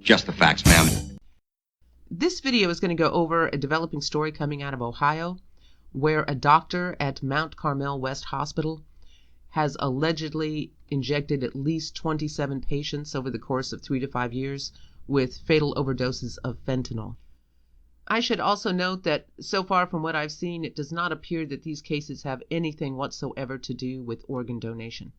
Just the facts, ma'am. This video is going to go over a developing story coming out of Ohio, where a doctor at Mount Carmel West Hospital has allegedly injected at least 27 patients over the course of 3 to 5 years with fatal overdoses of fentanyl. I should also note that so far from what I've seen, it does not appear that these cases have anything whatsoever to do with organ donation.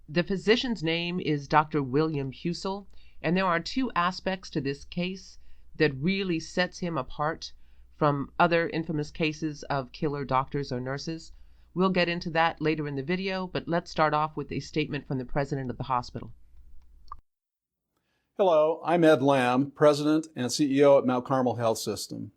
The physician's name is Dr. William Husel, and there are two aspects to this case that really sets him apart from other infamous cases of killer doctors or nurses. We'll get into that later in the video, but let's start off with a statement from the president of the hospital. Hello, I'm Ed Lam, President and CEO at Mount Carmel Health System.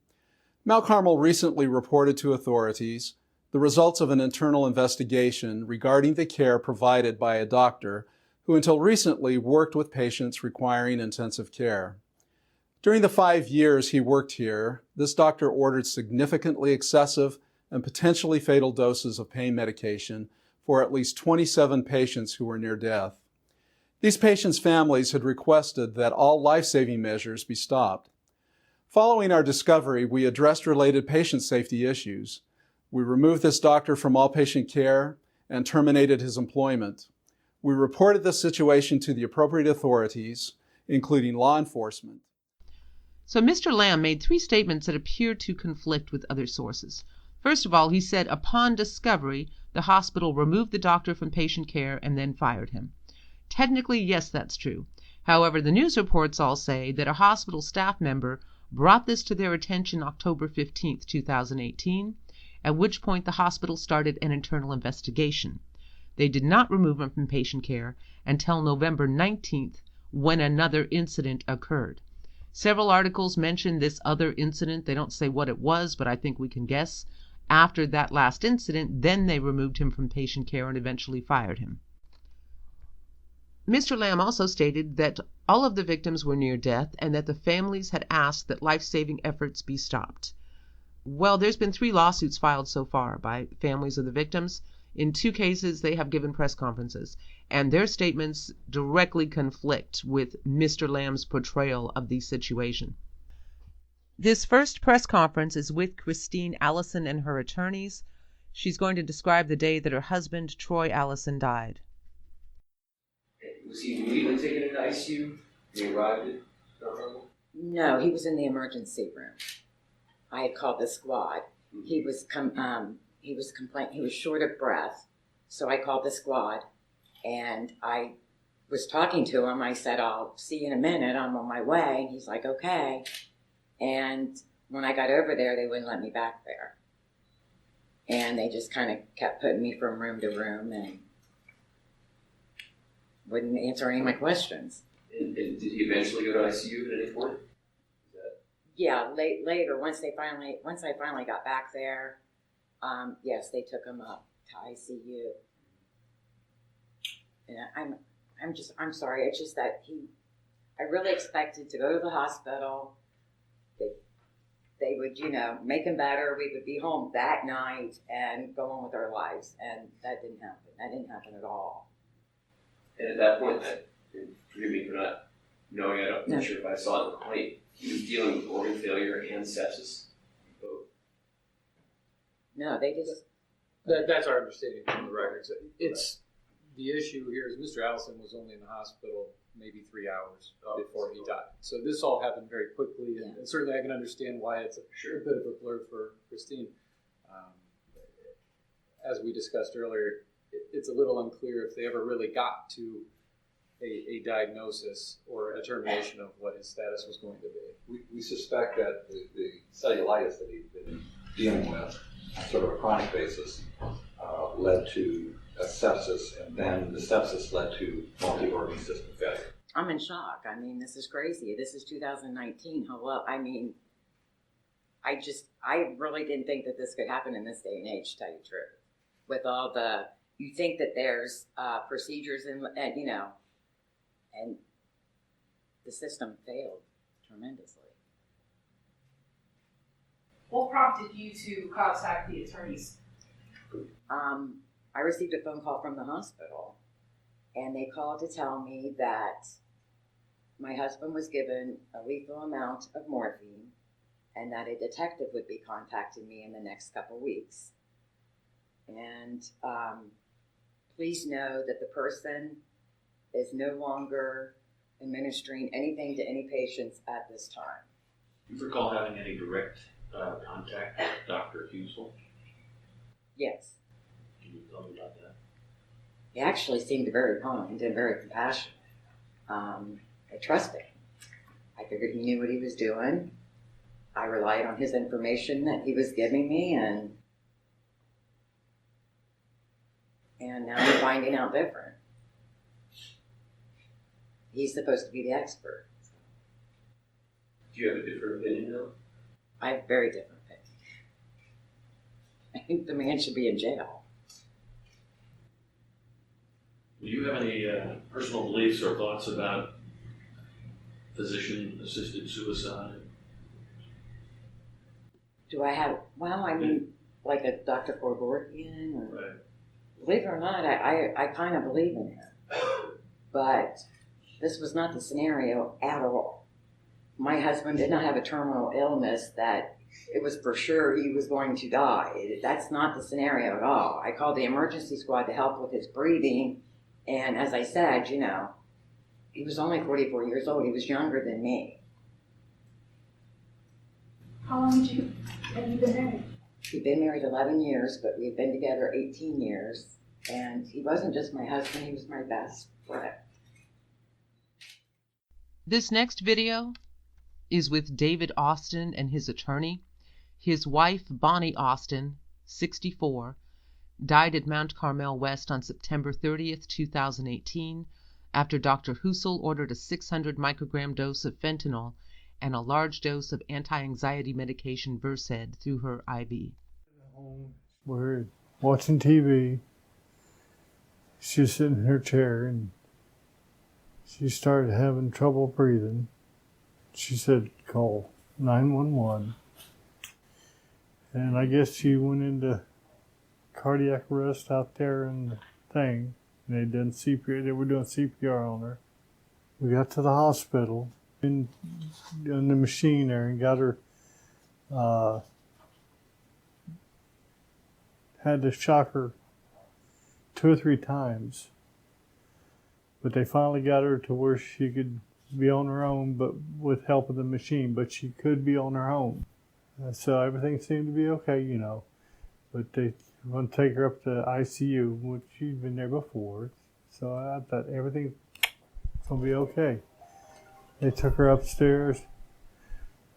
Mount Carmel recently reported to authorities the results of an internal investigation regarding the care provided by a doctor who until recently worked with patients requiring intensive care. During the 5 years he worked here, this doctor ordered significantly excessive and potentially fatal doses of pain medication for at least 27 patients who were near death. These patients' families had requested that all life-saving measures be stopped. Following our discovery, we addressed related patient safety issues. We removed this doctor from all patient care and terminated his employment. We reported this situation to the appropriate authorities, including law enforcement. So Mr. Lam made 3 statements that appear to conflict with other sources. First of all, he said upon discovery, the hospital removed the doctor from patient care and then fired him. Technically, yes, that's true. However, the news reports all say that a hospital staff member brought this to their attention October 15, 2018, at which point the hospital started an internal investigation. They did not remove him from patient care until November 19th, when another incident occurred. Several articles mention this other incident. They don't say what it was, but I think we can guess. After that last incident, then they removed him from patient care and eventually fired him. Mr. Lam also stated that all of the victims were near death and that the families had asked that life-saving efforts be stopped. Well, there's been 3 lawsuits filed so far by families of the victims. In 2 cases, they have given press conferences, and their statements directly conflict with Mr. Lam's portrayal of the situation. This first press conference is with Christine Allison and her attorneys. She's going to describe the day that her husband, Troy Allison, died. Was he immediately taken into ICU when he arrived at Mount Carmel? No, he was in the emergency room. I had called the squad. He was short of breath, so I called the squad, and I was talking to him. I said, "I'll see you in a minute. I'm on my way." And he's like, "Okay." And when I got over there, they wouldn't let me back there, and they just kind of kept putting me from room to room and wouldn't answer any of my questions. And did he eventually go to ICU at any point? Yeah, later, once I finally got back there, yes, they took him up to ICU. And I'm sorry. It's just that I really expected to go to the hospital. They would, make him better. We would be home that night and go on with our lives. And that didn't happen. That didn't happen at all. And at that point, forgive me for not knowing, I'm not sure if I saw it in the complaint, he was dealing with organ failure and sepsis. Both. No, they just... That's our understanding from the records. It's the issue here is Mr. Allison was only in the hospital maybe 3 hours before he died. So this all happened very quickly, and certainly I can understand why it's a bit of a blur for Christine. As we discussed earlier, it's a little unclear if they ever really got to a diagnosis or a determination of what his status was going to be. We suspect that the cellulitis that he'd been dealing with on sort of a chronic basis led to a sepsis, and then the sepsis led to multi-organ system failure. I'm in shock. I mean, this is crazy. This is 2019. Hello. I mean, I really didn't think that this could happen in this day and age, to tell you the truth. With all you think that there's procedures and the system failed tremendously. What prompted you to contact the attorneys? I received a phone call from the hospital, and they called to tell me that my husband was given a lethal amount of morphine and that a detective would be contacting me in the next couple weeks. And please know that the person is no longer administering anything to any patients at this time. Do you recall having any direct contact with Dr. Husel? Yes. Can you tell me about that? He actually seemed very kind and very compassionate. I trusted him. I figured he knew what he was doing. I relied on his information that he was giving me, and now I'm finding out different. He's supposed to be the expert. Do you have a different opinion though? I have a very different opinion. I think the man should be in jail. Do you have any personal beliefs or thoughts about physician-assisted suicide? Do I have, well, I mean, like a Dr. Gorgorian, or, Right. believe it or not, I kind of believe in it. But this was not the scenario at all. My husband did not have a terminal illness that it was for sure he was going to die. That's not the scenario at all. I called the emergency squad to help with his breathing, and as I said, you know, he was only 44 years old. He was younger than me. How long have you been married? We've been married 11 years, but we've been together 18 years. And he wasn't just my husband, he was my best friend. This next video is with David Austin and his attorney. His wife, Bonnie Austin, 64, died at Mount Carmel West on September 30th, 2018, after Dr. Husel ordered a 600 microgram dose of fentanyl and a large dose of anti-anxiety medication Versed through her IV. We're watching TV. She was sitting in her chair and she started having trouble breathing. She said, call 911. And I guess she went into cardiac arrest out there in the thing. And they done CPR. They were doing CPR on her. We got to the hospital in the machine there and got her. Had to shock her 2 or 3 times. But they finally got her to where she could be on her own, but with help of the machine. But she could be on her own. So everything seemed to be okay, you know. But they want to take her up to ICU, which she'd been there before. So I thought everything's going to be okay. They took her upstairs.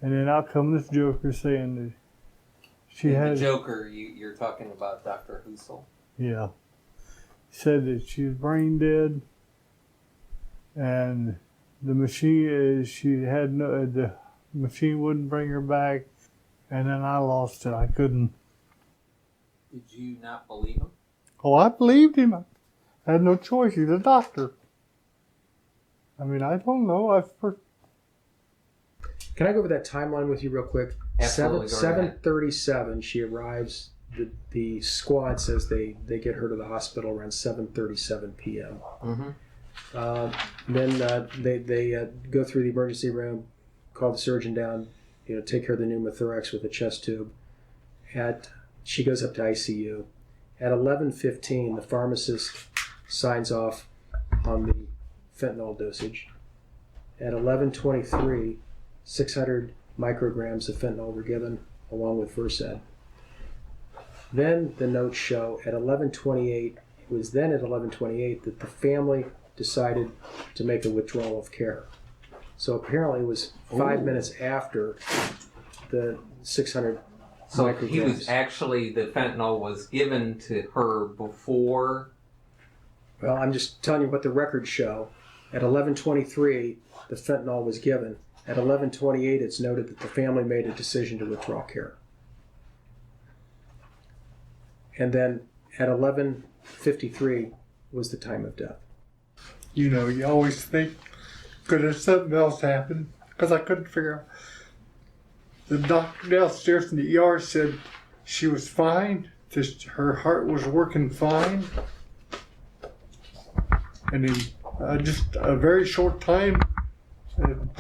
And then out come this joker saying that she had... The joker, you're talking about Dr. Husel? Yeah. He said that she was brain dead. And the machine, the machine wouldn't bring her back. And then I lost it. I couldn't. Did you not believe him? Oh, I believed him. I had no choice. He's a doctor. I mean, I don't know. Can I go over that timeline with you real quick? Absolutely. 7:37, she arrives. The squad says they get her to the hospital around 7:37 p.m. Mm-hmm. Then they go through the emergency room, call the surgeon down, take care of the pneumothorax with a chest tube. She goes up to ICU. At 11:15, the pharmacist signs off on the fentanyl dosage. At 11:23, 600 micrograms of fentanyl were given, along with Versed. Then the notes show at 11:28, it was then at 11:28 that the family decided to make a withdrawal of care. So apparently it was 5 minutes after the 600 So micrograms. he was actually, the fentanyl was given to her before. Well, I'm just telling you what the records show. At 11:23, the fentanyl was given. At 11:28, it's noted that the family made a decision to withdraw care. And then at 11:53 was the time of death. You know, you always think, could have something else happened? Because I couldn't figure out. The doctor downstairs in the ER said she was fine, just her heart was working fine. And in just a very short time,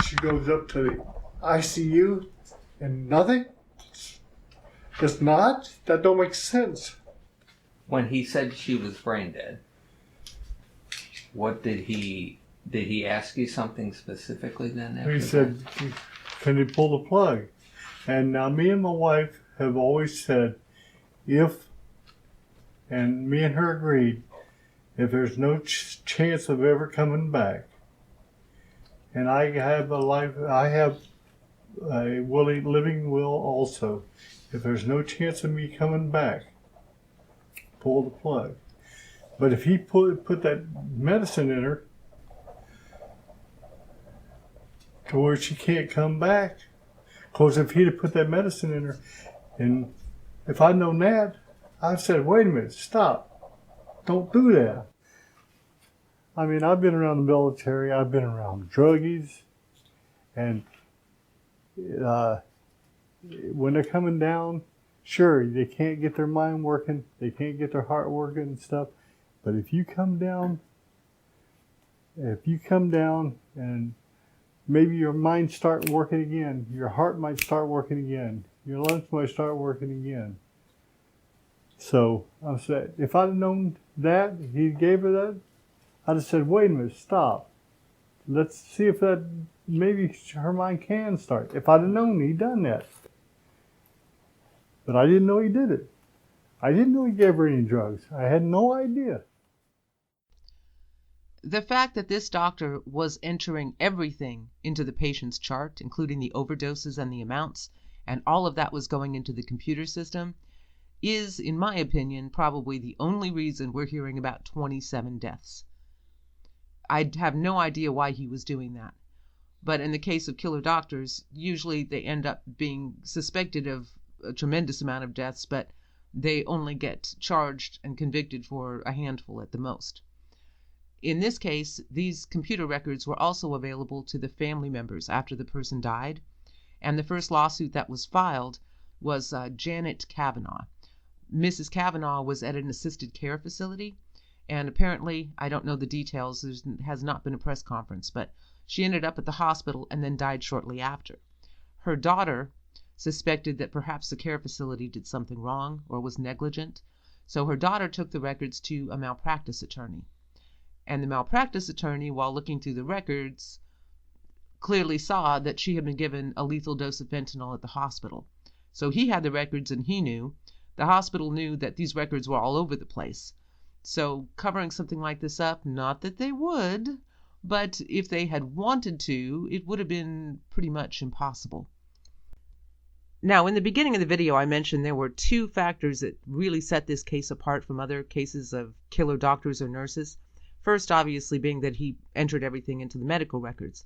she goes up to the ICU and nothing? Just not? That don't make sense. When he said she was brain dead, what did he ask you something specifically then? After He said, can you pull the plug? And now me and my wife have always said, and me and her agreed, if there's no chance of ever coming back, and I have a living will also, if there's no chance of me coming back, pull the plug. But if he put that medicine in her to where she can't come back, because if he'd have put that medicine in her, and if I'd known that, I'd said, wait a minute, stop. Don't do that. I mean, I've been around the military, I've been around druggies, and when they're coming down, sure, they can't get their mind working, they can't get their heart working and stuff, but if you come down and maybe your mind start working again, your heart might start working again, your lungs might start working again. So I said, if I'd have known that, he gave her that, I'd have said, wait a minute, stop. Let's see if that, maybe her mind can start. If I'd have known he'd done that. But I didn't know he did it. I didn't know he gave her any drugs. I had no idea. The fact that this doctor was entering everything into the patient's chart, including the overdoses and the amounts, and all of that was going into the computer system, is, in my opinion, probably the only reason we're hearing about 27 deaths. I have no idea why he was doing that. But in the case of killer doctors, usually they end up being suspected of a tremendous amount of deaths, but they only get charged and convicted for a handful at the most. In this case, these computer records were also available to the family members after the person died, and the first lawsuit that was filed was Janet Cavanaugh. Mrs. Cavanaugh was at an assisted care facility, and apparently, I don't know the details, there has not been a press conference, but she ended up at the hospital and then died shortly after. Her daughter suspected that perhaps the care facility did something wrong or was negligent, so her daughter took the records to a malpractice attorney. And the malpractice attorney, while looking through the records, clearly saw that she had been given a lethal dose of fentanyl at the hospital. So he had the records and he knew. The hospital knew that these records were all over the place. So covering something like this up, not that they would, but if they had wanted to, it would have been pretty much impossible. Now, in the beginning of the video, I mentioned there were two factors that really set this case apart from other cases of killer doctors or nurses. First, obviously, being that he entered everything into the medical records.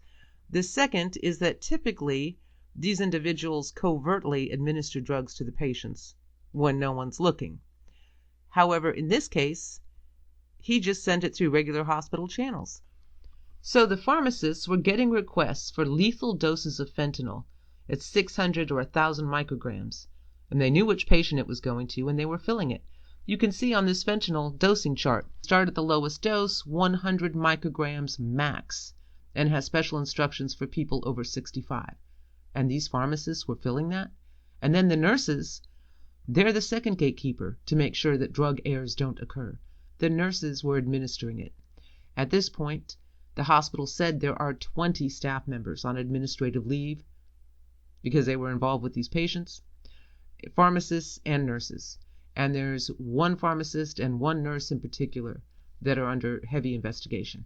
The second is that typically these individuals covertly administer drugs to the patients when no one's looking. However, in this case, he just sent it through regular hospital channels. So the pharmacists were getting requests for lethal doses of fentanyl at 600 or 1,000 micrograms, and they knew which patient it was going to, and they were filling it. You can see on this fentanyl dosing chart, start at the lowest dose, 100 micrograms max, and has special instructions for people over 65. And these pharmacists were filling that. And then the nurses, they're the second gatekeeper to make sure that drug errors don't occur. The nurses were administering it. At this point, the hospital said there are 20 staff members on administrative leave because they were involved with these patients, pharmacists and nurses. And there's one pharmacist and one nurse in particular that are under heavy investigation.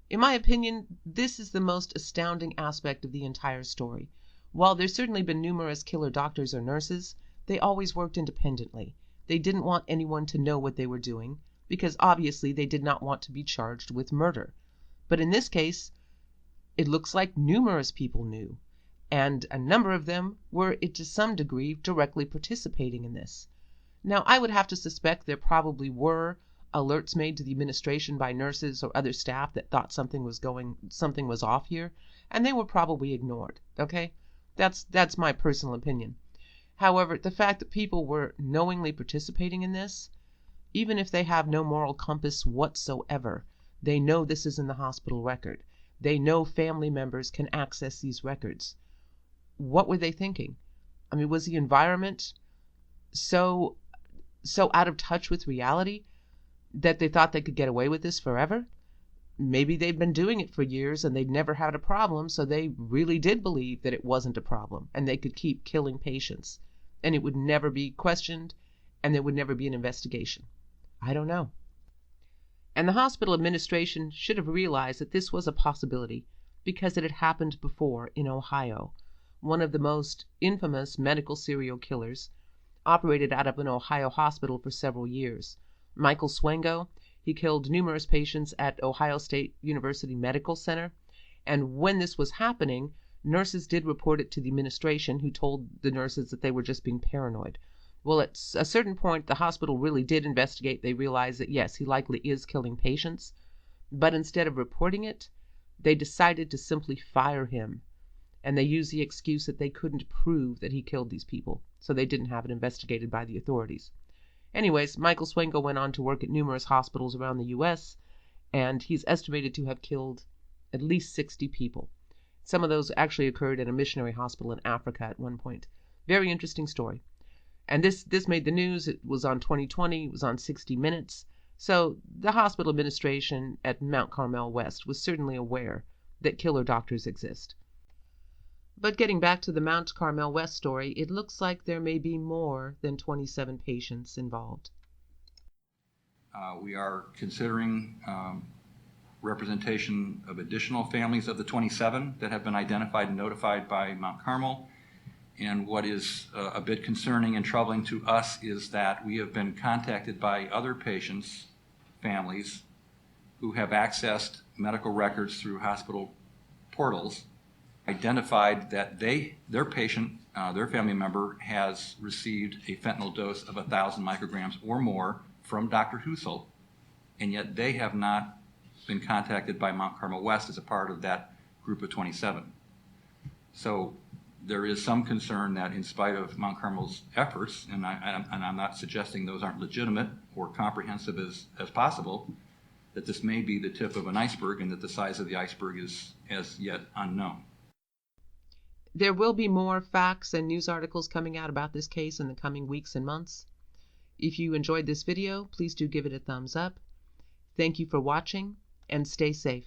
In my opinion, this is the most astounding aspect of the entire story. While there's certainly been numerous killer doctors or nurses, they always worked independently. They didn't want anyone to know what they were doing, because obviously they did not want to be charged with murder. But in this case, it looks like numerous people knew, and a number of them were, to some degree, directly participating in this. Now, I would have to suspect there probably were alerts made to the administration by nurses or other staff that thought something was off here, and they were probably ignored. Okay? That's my personal opinion. However, the fact that people were knowingly participating in this, even if they have no moral compass whatsoever, they know this is in the hospital record. They know family members can access these records. What were they thinking? I mean, was the environment so out of touch with reality that they thought they could get away with this forever? Maybe they'd been doing it for years and they'd never had a problem, so they really did believe that it wasn't a problem and they could keep killing patients and it would never be questioned and there would never be an investigation. I don't know. And the hospital administration should have realized that this was a possibility because it had happened before in Ohio. One of the most infamous medical serial killers operated out of an Ohio hospital for several years. Michael Swengo, he killed numerous patients at Ohio State University Medical Center. And when this was happening, nurses did report it to the administration, who told the nurses that they were just being paranoid. Well, at a certain point, the hospital really did investigate. They realized that, yes, he likely is killing patients. But instead of reporting it, they decided to simply fire him. And they used the excuse that they couldn't prove that he killed these people, so they didn't have it investigated by the authorities. Anyways, Michael Swengo went on to work at numerous hospitals around the U.S., and he's estimated to have killed at least 60 people. Some of those actually occurred at a missionary hospital in Africa at one point. Very interesting story. And this made the news. It was on 2020. It was on 60 Minutes. So the hospital administration at Mount Carmel West was certainly aware that killer doctors exist. But getting back to the Mount Carmel West story, it looks like there may be more than 27 patients involved. We are considering representation of additional families of the 27 that have been identified and notified by Mount Carmel. And what is a bit concerning and troubling to us is that we have been contacted by other patients' families who have accessed medical records through hospital portals, identified that their patient, their family member, has received a fentanyl dose of 1,000 micrograms or more from Dr. Husel, and yet they have not been contacted by Mount Carmel West as a part of that group of 27. So there is some concern that in spite of Mount Carmel's efforts, and I'm not suggesting those aren't legitimate or comprehensive as possible, that this may be the tip of an iceberg and that the size of the iceberg is as yet unknown. There will be more facts and news articles coming out about this case in the coming weeks and months. If you enjoyed this video, please do give it a thumbs up. Thank you for watching, and stay safe.